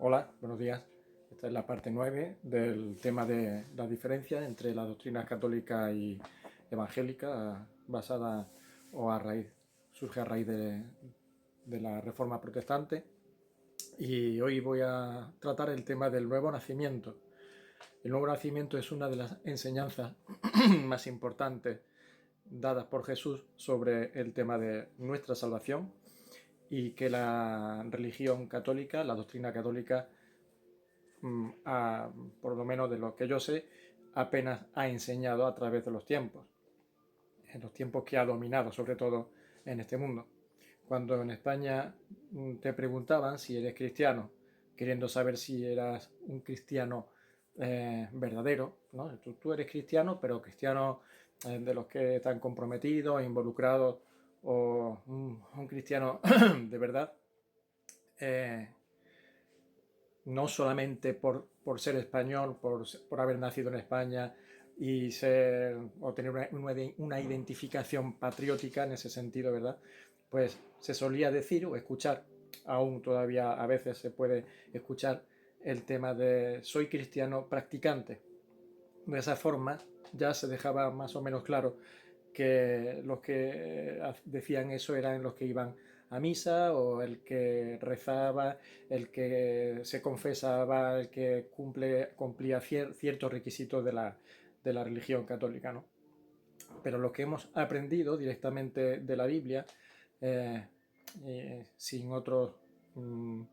Hola, buenos días. Esta es la parte 9 del tema de la diferencia entre la doctrina católica y evangélica, basada o a raíz, surge a raíz de la Reforma Protestante. Y hoy voy a tratar el tema del nuevo nacimiento. El nuevo nacimiento es una de las enseñanzas más importantes dadas por Jesús sobre el tema de nuestra salvación y que la religión católica, la doctrina católica, por lo menos de lo que yo sé, apenas ha enseñado a través de los tiempos, en los tiempos que ha dominado, sobre todo en este mundo. Cuando en España te preguntaban si eres cristiano, queriendo saber si eras un cristiano verdadero, ¿no? Tú eres cristiano, pero cristiano de los que están comprometidos, involucrados, o un cristiano de verdad, eh, no solamente por ser español, por haber nacido en España y ser, o tener una identificación patriótica en ese sentido, ¿verdad? Pues se solía decir o escuchar, aún todavía a veces se puede escuchar el tema de soy cristiano practicante. De esa forma ya se dejaba más o menos claro que los que decían eso eran los que iban a misa o el que rezaba, el que se confesaba, el que cumplía ciertos requisitos de la religión católica, ¿no? Pero lo que hemos aprendido directamente de la Biblia, eh, sin mm, uh,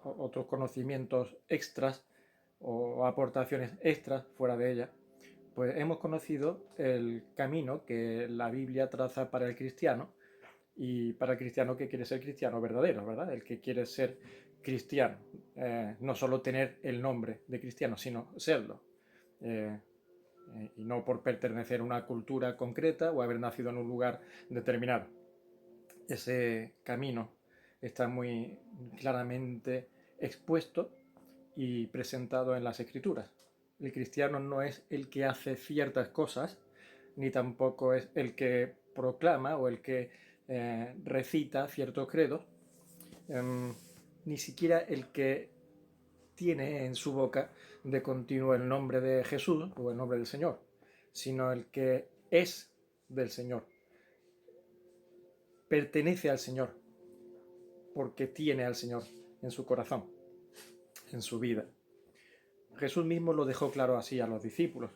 otros conocimientos extras o aportaciones extras fuera de ella, pues hemos conocido el camino que la Biblia traza para el cristiano y para el cristiano que quiere ser cristiano verdadero, ¿verdad? El que quiere ser cristiano, no solo tener el nombre de cristiano, sino serlo. Eh, y no por pertenecer a una cultura concreta o haber nacido en un lugar determinado. Ese camino está muy claramente expuesto y presentado en las escrituras. El cristiano no es el que hace ciertas cosas, ni tampoco es el que proclama o el que recita ciertos credos, ni siquiera el que tiene en su boca de continuo el nombre de Jesús o el nombre del Señor, sino el que es del Señor, pertenece al Señor, porque tiene al Señor en su corazón, en su vida. Jesús mismo lo dejó claro así a los discípulos.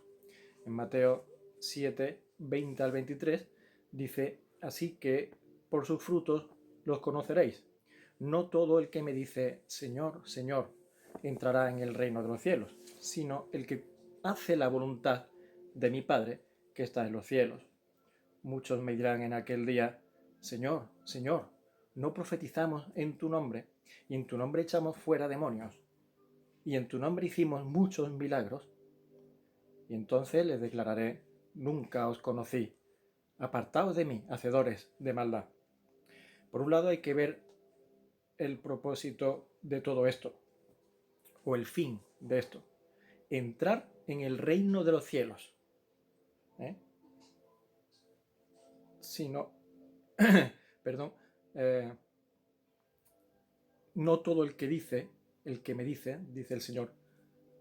En Mateo 7, 20 al 23 dice, así que por sus frutos los conoceréis. No todo el que me dice, Señor, Señor, entrará en el reino de los cielos, sino el que hace la voluntad de mi Padre que está en los cielos. Muchos me dirán en aquel día, Señor, Señor, no profetizamos en tu nombre, y en tu nombre echamos fuera demonios, y en tu nombre hicimos muchos milagros. Y entonces les declararé, nunca os conocí, apartaos de mí, hacedores de maldad. Por un lado hay que ver el propósito de todo esto, o el fin de esto, entrar en el reino de los cielos. ¿Eh? Si no, perdón, no todo el que me dice, dice el Señor,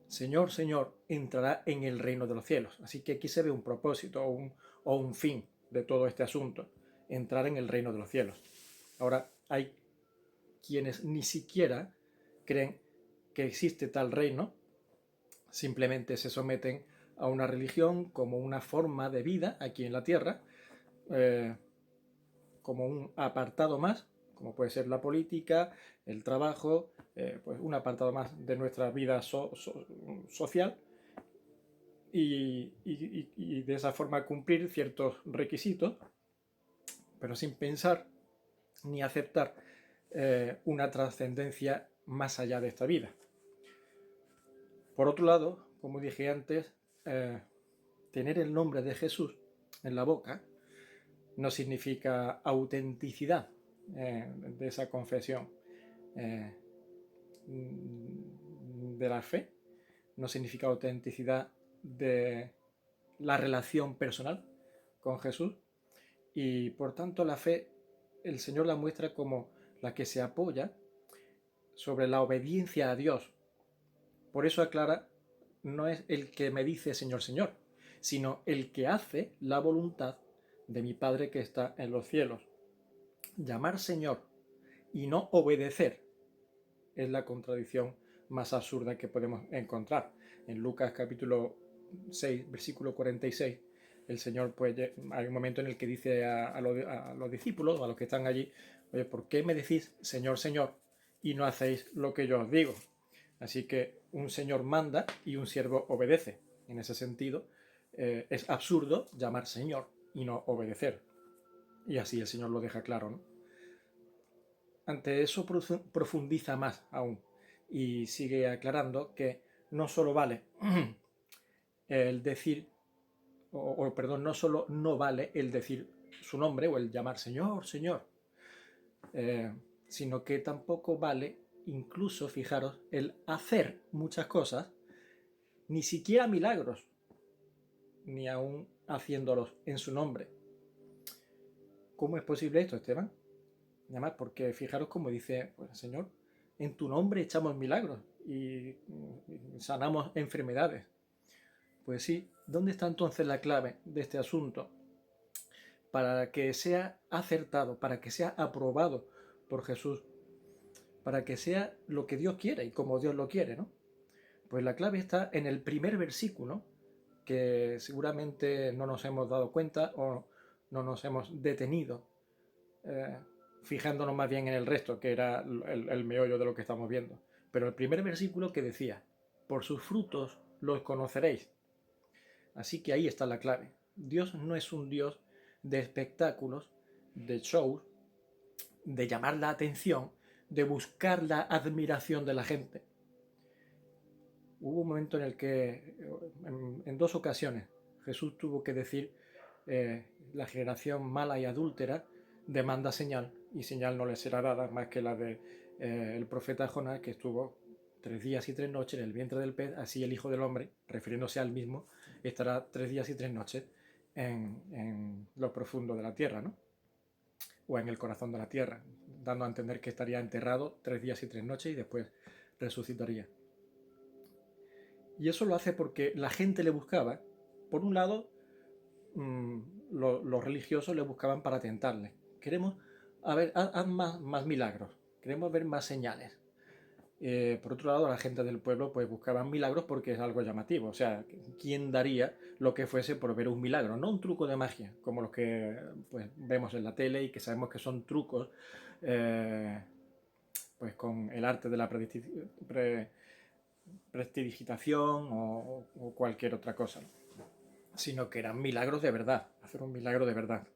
Señor, Señor, entrará en el reino de los cielos. Así que aquí se ve un propósito o un fin de todo este asunto, entrar en el reino de los cielos. Ahora, hay quienes ni siquiera creen que existe tal reino, simplemente se someten a una religión como una forma de vida aquí en la tierra, eh, como un apartado más, como puede ser la política, el trabajo, pues un apartado más de nuestra vida social y de esa forma cumplir ciertos requisitos, pero sin pensar ni aceptar una trascendencia más allá de esta vida. Por otro lado, como dije antes, tener el nombre de Jesús en la boca no significa autenticidad de esa confesión eh, de la fe, no significa autenticidad de la relación personal con Jesús y por tanto la fe el Señor la muestra como la que se apoya sobre la obediencia a Dios. Por eso aclara, no es el que me dice Señor, Señor, sino el que hace la voluntad de mi Padre que está en los cielos. Llamar Señor y no obedecer es la contradicción más absurda que podemos encontrar. En Lucas capítulo 6, versículo 46, el Señor, pues hay un momento en el que dice a los discípulos, a los que están allí, oye, ¿por qué me decís Señor, Señor y no hacéis lo que yo os digo? Así que un señor manda y un siervo obedece. En ese sentido, es absurdo llamar Señor y no obedecer. Y así el Señor lo deja claro, ¿no? Ante eso profundiza más aún y sigue aclarando que no solo vale el decir, perdón, no solo no vale el decir su nombre o el llamar Señor, Señor, sino que tampoco vale incluso, fijaros, el hacer muchas cosas, ni siquiera milagros, ni aún haciéndolos en su nombre. ¿Cómo es posible esto, Esteban? Además, porque fijaros como dice, pues, Señor, en tu nombre echamos milagros y sanamos enfermedades. Pues sí, ¿dónde está entonces la clave de este asunto? Para que sea acertado, para que sea aprobado por Jesús, para que sea lo que Dios quiere y como Dios lo quiere, ¿no? Pues la clave está en el primer versículo, que seguramente no nos hemos dado cuenta o no nos hemos detenido, fijándonos más bien en el resto, que era el meollo de lo que estamos viendo. Pero el primer versículo que decía, por sus frutos los conoceréis. Así que ahí está la clave. Dios no es un Dios de espectáculos, de shows, de llamar la atención, de buscar la admiración de la gente. Hubo un momento en el que, en dos ocasiones, Jesús tuvo que decir, la generación mala y adúltera demanda señal, y señal no le será dada más que la de el profeta Jonás, que estuvo 3 días y 3 noches en el vientre del pez, así el Hijo del Hombre, refiriéndose al mismo, estará 3 días y 3 noches en lo profundo de la tierra, ¿no? O en el corazón de la tierra, dando a entender que estaría enterrado 3 días y 3 noches y después resucitaría. Y eso lo hace porque la gente le buscaba. Por un lado, los religiosos le buscaban para tentarle. Queremos, a ver, haz más milagros, queremos ver más señales. Por otro lado, la gente del pueblo pues buscaban milagros porque es algo llamativo. O sea, ¿quién daría lo que fuese por ver un milagro? No un truco de magia, como los que pues, vemos en la tele y que sabemos que son trucos pues con el arte de la prestidigitación o cualquier otra cosa, sino que eran milagros de verdad, hacer un milagro de verdad.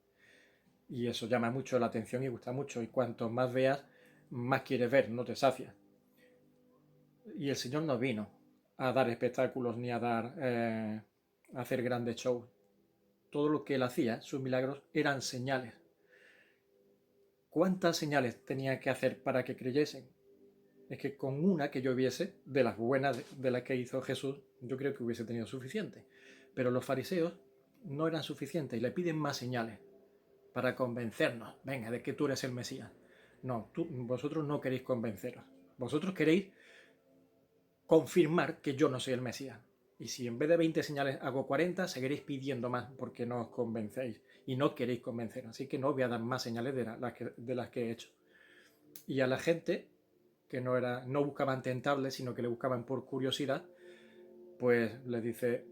Y eso llama mucho la atención y gusta mucho. Y cuanto más veas, más quieres ver, no te sacia. Y el Señor no vino a dar espectáculos ni a a hacer grandes shows. Todo lo que él hacía, sus milagros, eran señales. ¿Cuántas señales tenía que hacer para que creyesen? Es que con una que yo viese, de las buenas de las que hizo Jesús, yo creo que hubiese tenido suficiente. Pero los fariseos no eran suficientes y le piden más señales para convencernos, venga, de que tú eres el Mesías. No, vosotros no queréis convenceros. Vosotros queréis confirmar que yo no soy el Mesías. Y si en vez de 20 señales hago 40, seguiréis pidiendo más porque no os convencéis y no queréis convencer. Así que no os voy a dar más señales de las que he hecho. Y a la gente que no buscaban tentables, sino que le buscaban por curiosidad, pues les dice,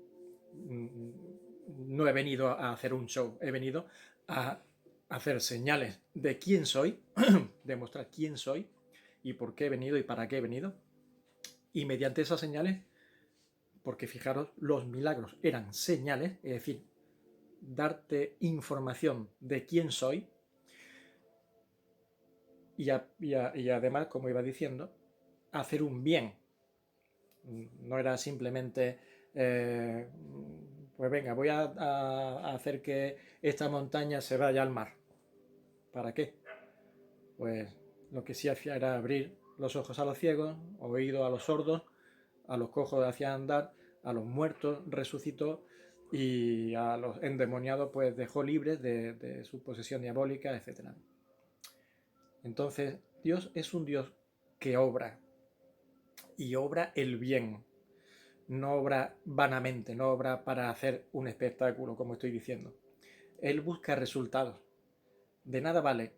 no he venido a hacer un show, he venido a hacer señales de quién soy, demostrar quién soy y por qué he venido y para qué he venido. Y mediante esas señales, porque fijaros, los milagros eran señales, es decir, darte información de quién soy, y además, como iba diciendo, hacer un bien. No era simplemente, pues venga, voy a hacer que esta montaña se vaya al mar. ¿Para qué? Pues lo que sí hacía era abrir los ojos a los ciegos, oídos a los sordos, a los cojos hacía andar, a los muertos resucitó y a los endemoniados pues dejó libres de su posesión diabólica, etc. Entonces, Dios es un Dios que obra, y obra el bien. No obra vanamente, no obra para hacer un espectáculo, como estoy diciendo. Él busca resultados. De nada vale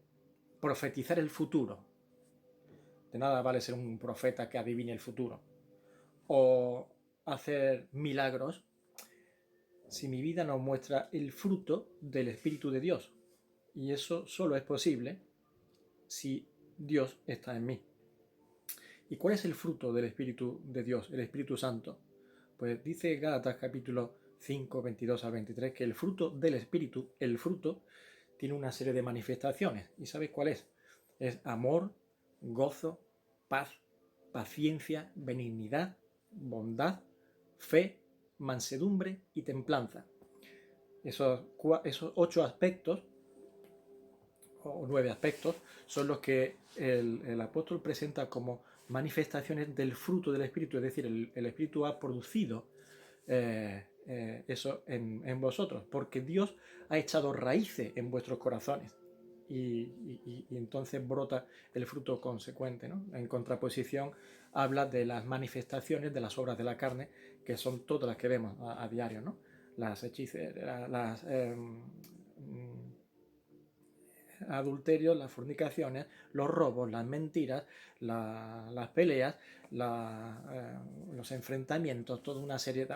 profetizar el futuro. De nada vale ser un profeta que adivine el futuro. O hacer milagros si mi vida no muestra el fruto del Espíritu de Dios. Y eso solo es posible si Dios está en mí. ¿Y cuál es el fruto del Espíritu de Dios, el Espíritu Santo? Pues dice Gálatas capítulo 5, 22 al 23, que el fruto del Espíritu, el fruto, tiene una serie de manifestaciones. ¿Y sabéis cuál es? Es amor, gozo, paz, paciencia, benignidad, bondad, fe, mansedumbre y templanza. Esos 8 aspectos, o 9 aspectos, son los que el apóstol presenta como manifestaciones del fruto del Espíritu, es decir, el Espíritu ha producido eso en vosotros, porque Dios ha echado raíces en vuestros corazones y entonces brota el fruto consecuente, ¿no? En contraposición habla de las manifestaciones de las obras de la carne, que son todas las que vemos a diario, ¿no? Las hechicerías, las adulterios, las fornicaciones, los robos, las mentiras, las peleas, los enfrentamientos, toda una serie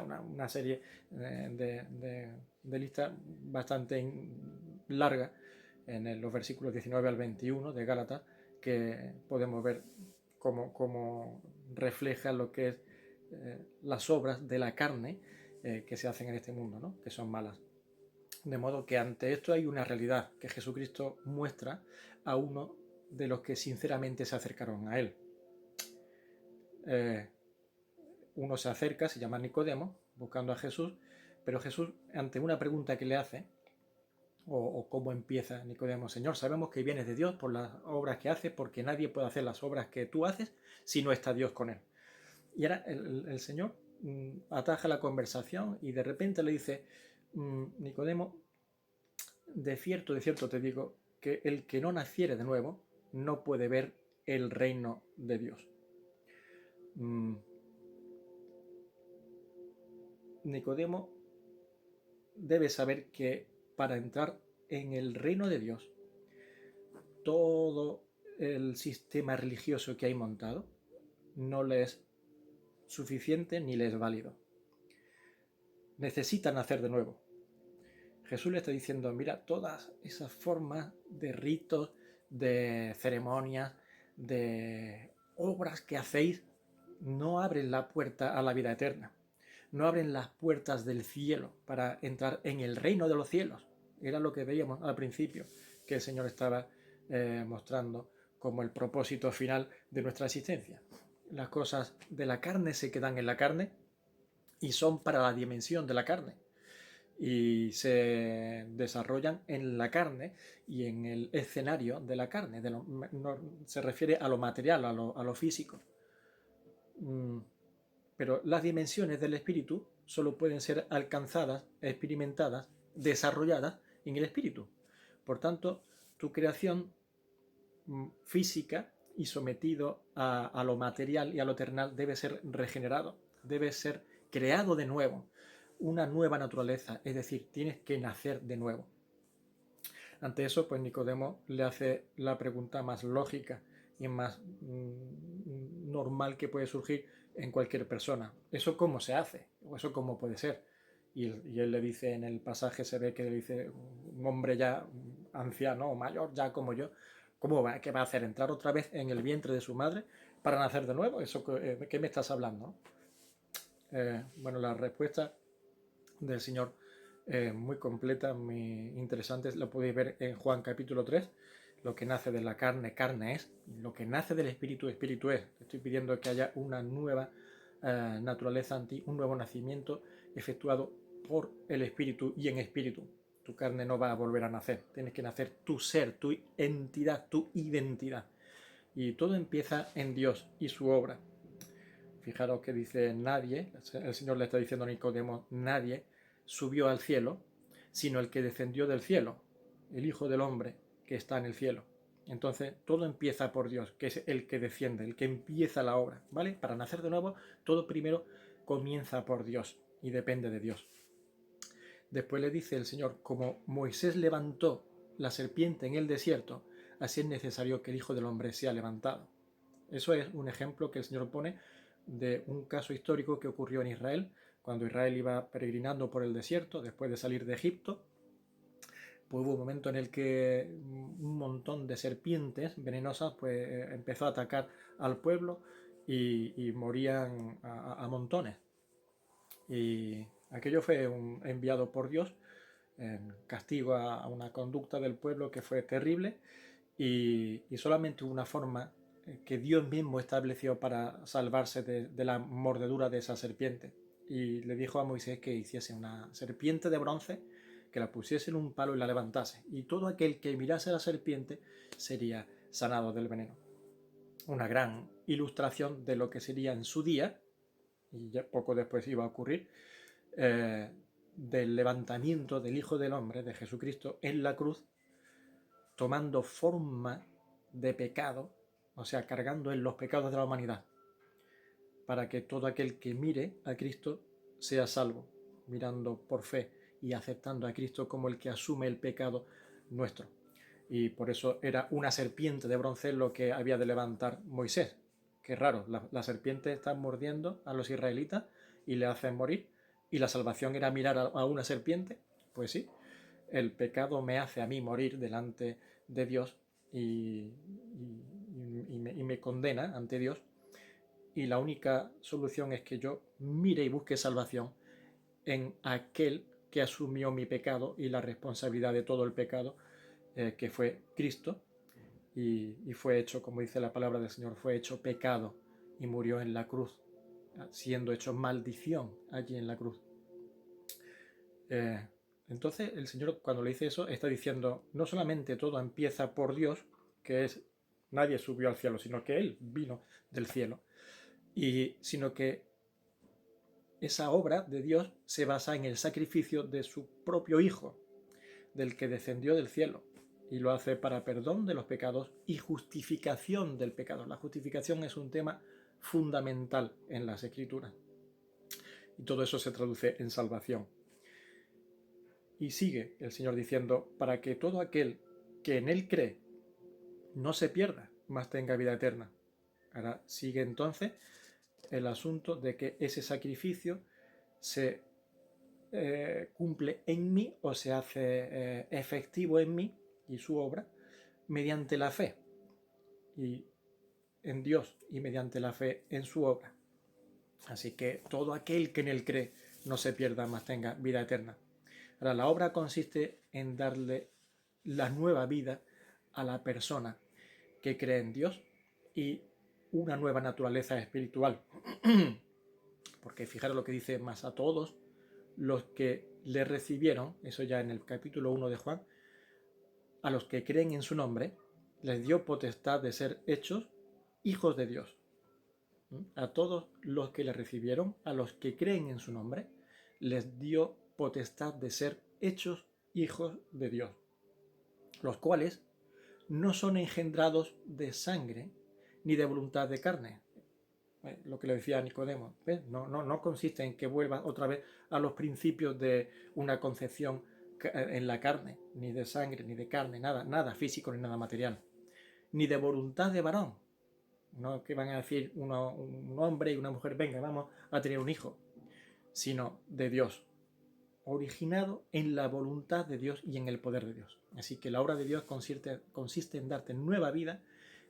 de listas bastante larga en los versículos 19 al 21 de Gálatas, que podemos ver cómo refleja lo que es las obras de la carne que se hacen en este mundo, ¿no? Que son malas. De modo que ante esto hay una realidad que Jesucristo muestra a uno de los que sinceramente se acercaron a él. Uno se acerca, se llama Nicodemo, buscando a Jesús, pero Jesús, ante una pregunta que le hace, o cómo empieza Nicodemo: Señor, sabemos que vienes de Dios por las obras que haces, porque nadie puede hacer las obras que tú haces si no está Dios con él. Y ahora el Señor ataja la conversación y de repente le dice: Nicodemo, de cierto te digo, que el que no naciere de nuevo no puede ver el reino de Dios. Nicodemo debe saber que para entrar en el reino de Dios, todo el sistema religioso que hay montado no le es suficiente ni le es válido. Necesita nacer de nuevo. Jesús le está diciendo: mira, todas esas formas de ritos, de ceremonias, de obras que hacéis, no abren la puerta a la vida eterna. No abren las puertas del cielo para entrar en el reino de los cielos. Era lo que veíamos al principio, que el Señor estaba mostrando como el propósito final de nuestra existencia. Las cosas de la carne se quedan en la carne y son para la dimensión de la carne, y se desarrollan en la carne y en el escenario de la carne. Se refiere a lo material, a lo físico. Pero las dimensiones del espíritu solo pueden ser alcanzadas, experimentadas, desarrolladas en el espíritu. Por tanto, tu creación física y sometido a lo material y a lo terrenal debe ser regenerado, debe ser creado de nuevo, una nueva naturaleza, es decir, tienes que nacer de nuevo. Ante eso, pues Nicodemo le hace la pregunta más lógica y más normal que puede surgir en cualquier persona: ¿eso cómo se hace? ¿O eso cómo puede ser? Y él le dice, en el pasaje se ve que le dice, un hombre ya anciano o mayor, ya como yo, ¿qué va a hacer? ¿Entrar otra vez en el vientre de su madre para nacer de nuevo? ¿Eso qué me estás hablando? Bueno, la respuesta del Señor muy completa, muy interesante, lo podéis ver en Juan capítulo 3. Lo que nace de la carne, carne es; lo que nace del espíritu, espíritu es. Estoy pidiendo que haya una nueva naturaleza en ti, un nuevo nacimiento efectuado por el espíritu y en espíritu. Tu carne no va a volver a nacer, tienes que nacer tu ser, tu entidad, tu identidad. Y todo empieza en Dios y su obra. Fijaros que dice: nadie, el Señor le está diciendo a Nicodemo, nadie subió al cielo, sino el que descendió del cielo, el Hijo del Hombre que está en el cielo. Entonces, todo empieza por Dios, que es el que defiende, el que empieza la obra, ¿vale? Para nacer de nuevo, todo primero comienza por Dios y depende de Dios. Después le dice el Señor, como Moisés levantó la serpiente en el desierto, así es necesario que el Hijo del Hombre sea levantado. Eso es un ejemplo que el Señor pone de un caso histórico que ocurrió en Israel, cuando Israel iba peregrinando por el desierto después de salir de Egipto. Pues hubo un momento en el que un montón de serpientes venenosas pues empezó a atacar al pueblo y morían a montones. Y aquello fue enviado por Dios en castigo a una conducta del pueblo que fue terrible, y solamente hubo una forma que Dios mismo estableció para salvarse de la mordedura de esa serpiente. Y le dijo a Moisés que hiciese una serpiente de bronce, que la pusiese en un palo y la levantase. Y todo aquel que mirase a la serpiente sería sanado del veneno. Una gran ilustración de lo que sería en su día, y ya poco después iba a ocurrir, del levantamiento del Hijo del Hombre, de Jesucristo, en la cruz, tomando forma de pecado, o sea, cargando en los pecados de la humanidad, para que todo aquel que mire a Cristo sea salvo, mirando por fe y aceptando a Cristo como el que asume el pecado nuestro. Y por eso era una serpiente de bronce lo que había de levantar Moisés. Qué raro, la serpiente está mordiendo a los israelitas y le hacen morir, y la salvación era mirar a una serpiente. Pues sí, el pecado me hace a mí morir delante de Dios y me condena ante Dios, y la única solución es que yo mire y busque salvación en aquel que asumió mi pecado y la responsabilidad de todo el pecado, que fue Cristo, y fue hecho, como dice la palabra del Señor, fue hecho pecado y murió en la cruz, siendo hecho maldición allí en la cruz. Entonces el Señor, cuando le dice eso, está diciendo, no solamente todo empieza por Dios, que es, nadie subió al cielo, sino que Él vino del cielo, sino que esa obra de Dios se basa en el sacrificio de su propio Hijo, del que descendió del cielo, y lo hace para perdón de los pecados y justificación del pecado. La justificación es un tema fundamental en las Escrituras, y todo eso se traduce en salvación. Y sigue el Señor diciendo, para que todo aquel que en Él cree no se pierda, mas tenga vida eterna. Ahora sigue entonces el asunto de que ese sacrificio se cumple en mí, o se hace efectivo en mí y su obra, mediante la fe y en Dios, y mediante la fe en su obra. Así que todo aquel que en Él cree no se pierda, mas tenga vida eterna. Ahora, la obra consiste en darle la nueva vida a la persona que cree en Dios y una nueva naturaleza espiritual. Porque fijaros lo que dice, más a todos los que le recibieron, eso ya en el capítulo 1 de Juan, a los que creen en su nombre, les dio potestad de ser hechos hijos de Dios. A todos los que le recibieron, a los que creen en su nombre, les dio potestad de ser hechos hijos de Dios, los cuales no son engendrados de sangre ni de voluntad de carne. Lo que le decía a Nicodemo, ¿ves? No consiste en que vuelva otra vez a los principios de una concepción en la carne, ni de sangre, ni de carne, nada físico, ni nada material, ni de voluntad de varón. No que van a decir un hombre y una mujer, venga, vamos a tener un hijo, sino de Dios, originado en la voluntad de Dios y en el poder de Dios. Así que la obra de Dios consiste en darte nueva vida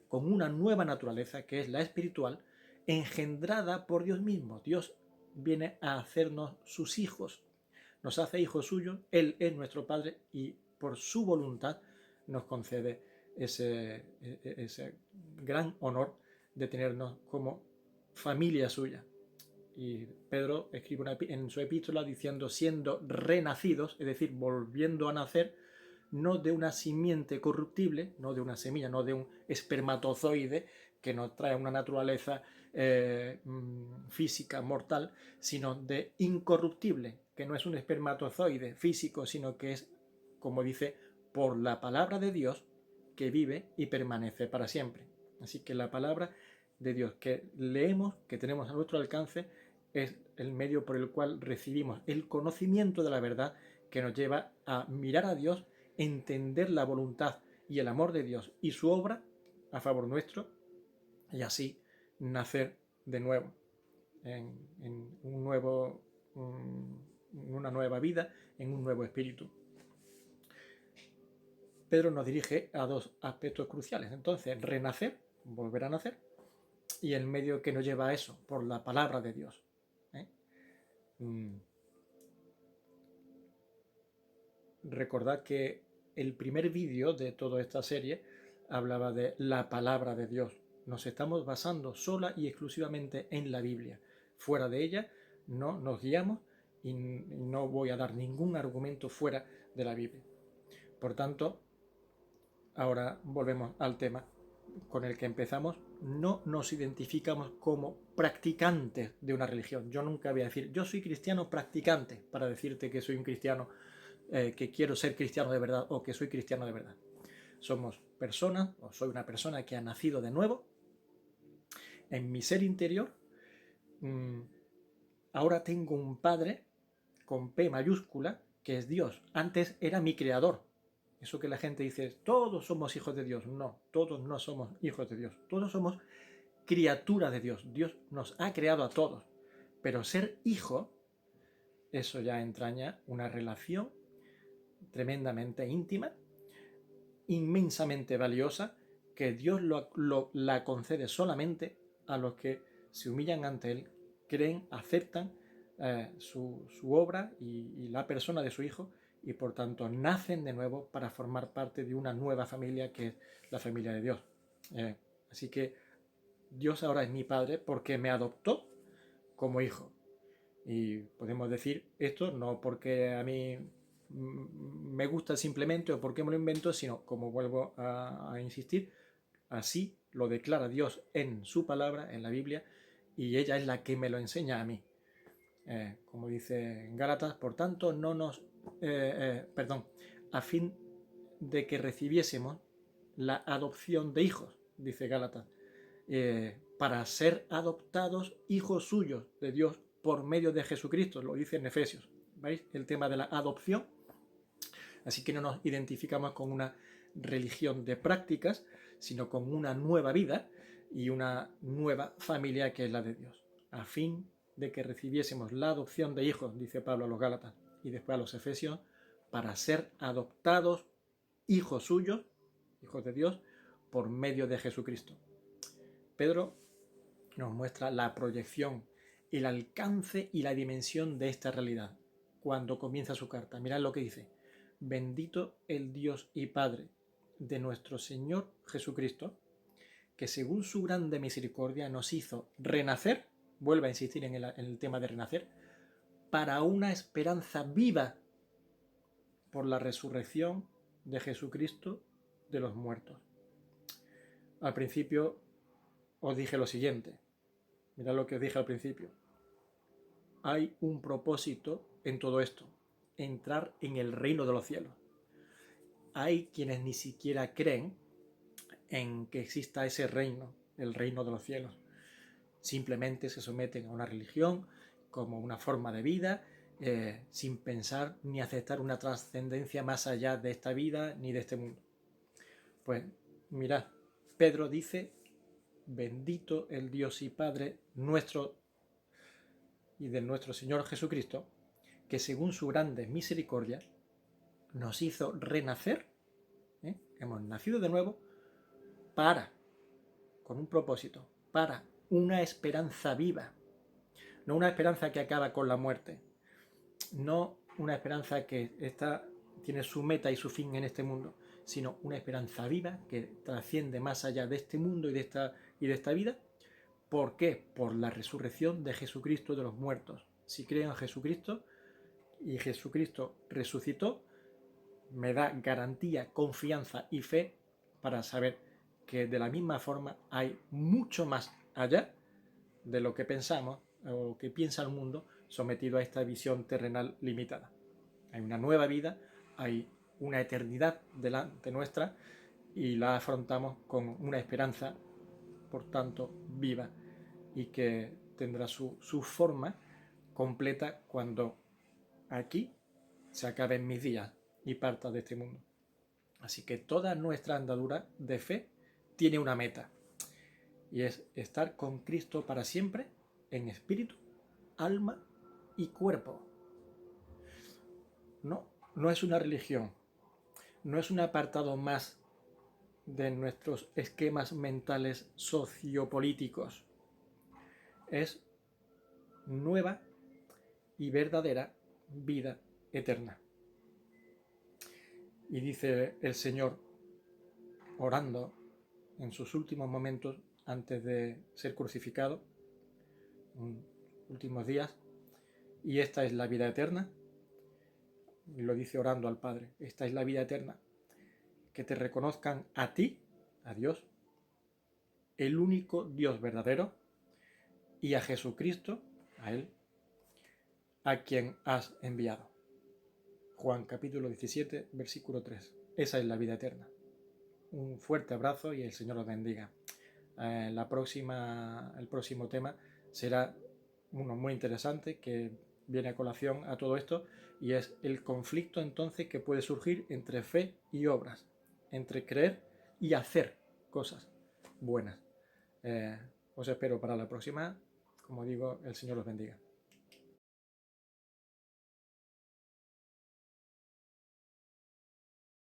con una nueva naturaleza, que es la espiritual, engendrada por Dios mismo. Dios viene a hacernos sus hijos, nos hace hijos suyos, Él es nuestro Padre y por su voluntad nos concede ese gran honor de tenernos como familia suya. Y Pedro escribe en su epístola diciendo, siendo renacidos, es decir, volviendo a nacer, no de una simiente corruptible, no de una semilla, no de un espermatozoide que nos trae una naturaleza física mortal, sino de incorruptible, que no es un espermatozoide físico, sino que es, como dice, por la palabra de Dios, que vive y permanece para siempre. Así que la palabra de Dios que leemos, que tenemos a nuestro alcance, es el medio por el cual recibimos el conocimiento de la verdad que nos lleva a mirar a Dios, entender la voluntad y el amor de Dios y su obra a favor nuestro, y así nacer de nuevo en una nueva vida, en un nuevo espíritu. Pedro nos dirige a dos aspectos cruciales. Entonces, renacer, volver a nacer, y el medio que nos lleva a eso, por la palabra de Dios. Recordad que el primer vídeo de toda esta serie hablaba de la palabra de Dios. Nos estamos basando sola y exclusivamente en la Biblia. Fuera de ella no nos guiamos y no voy a dar ningún argumento fuera de la Biblia. Por tanto, ahora volvemos al tema con el que empezamos. No nos identificamos como practicantes de una religión. Yo nunca voy a decir, yo soy cristiano practicante, para decirte que soy un cristiano, que quiero ser cristiano de verdad o que soy cristiano de verdad. Somos personas, o soy una persona que ha nacido de nuevo. En mi ser interior, ahora tengo un Padre con P mayúscula, que es Dios. Antes era mi creador. Eso que la gente dice, todos somos hijos de Dios. No, todos no somos hijos de Dios. Todos somos criaturas de Dios. Dios nos ha creado a todos. Pero ser hijo, eso ya entraña una relación tremendamente íntima, inmensamente valiosa, que Dios la concede solamente a los que se humillan ante Él, creen, aceptan su obra y la persona de su Hijo, y por tanto nacen de nuevo para formar parte de una nueva familia que es la familia de Dios. Así que Dios ahora es mi Padre porque me adoptó como hijo. Y podemos decir esto no porque a mí me gusta simplemente o porque me lo invento, sino, como vuelvo a insistir, así lo declara Dios en su palabra, en la Biblia, y ella es la que me lo enseña a mí. Como dice en Gálatas, por tanto, a fin de que recibiésemos la adopción de hijos, dice Gálatas, para ser adoptados hijos suyos de Dios por medio de Jesucristo, lo dice en Efesios. ¿Veis el tema de la adopción? Así que no nos identificamos con una religión de prácticas, sino con una nueva vida y una nueva familia que es la de Dios, a fin de que recibiésemos la adopción de hijos, dice Pablo a los Gálatas y después a los Efesios, para ser adoptados hijos suyos, hijos de Dios, por medio de Jesucristo. Pedro nos muestra la proyección, el alcance y la dimensión de esta realidad cuando comienza su carta. Mirad lo que dice: bendito el Dios y Padre de nuestro Señor Jesucristo, que según su grande misericordia nos hizo renacer, vuelve a insistir en el tema de renacer, para una esperanza viva por la resurrección de Jesucristo de los muertos. Al principio os dije lo siguiente, mirad lo que os dije al principio. Hay un propósito en todo esto: entrar en el reino de los cielos. Hay quienes ni siquiera creen en que exista ese reino, el reino de los cielos. Simplemente se someten a una religión como una forma de vida, sin pensar ni aceptar una trascendencia más allá de esta vida ni de este mundo. Pues mirad, Pedro dice: bendito el Dios y Padre nuestro y de nuestro Señor Jesucristo, que según su grande misericordia nos hizo renacer, hemos nacido de nuevo con un propósito, para una esperanza viva, no una esperanza que acaba con la muerte, no una esperanza que tiene su meta y su fin en este mundo, sino una esperanza viva que trasciende más allá de este mundo y de esta vida. ¿Por qué? Por la resurrección de Jesucristo de los muertos. Si creo en Jesucristo y Jesucristo resucitó, me da garantía, confianza y fe para saber que de la misma forma hay mucho más allá de lo que pensamos o que piensa el mundo sometido a esta visión terrenal limitada. Hay una nueva vida, hay una eternidad delante nuestra y la afrontamos con una esperanza, por tanto, viva y que tendrá su forma completa cuando aquí se acaben mis días y parta de este mundo. Así que toda nuestra andadura de fe tiene una meta y es estar con Cristo para siempre en espíritu, alma y cuerpo. No es una religión, no es un apartado más de nuestros esquemas mentales sociopolíticos. Es nueva y verdadera vida eterna. Y dice el Señor, orando en sus últimos momentos antes de ser crucificado, en últimos días, y esta es la vida eterna, y lo dice orando al Padre, esta es la vida eterna, que te reconozcan a ti, a Dios, el único Dios verdadero, y a Jesucristo, a Él, a quien has enviado. Juan capítulo 17, versículo 3. Esa es la vida eterna. Un fuerte abrazo y el Señor os bendiga. El próximo tema será uno muy interesante que viene a colación a todo esto y es el conflicto entonces que puede surgir entre fe y obras, entre creer y hacer cosas buenas. Os espero para la próxima. Como digo, el Señor os bendiga.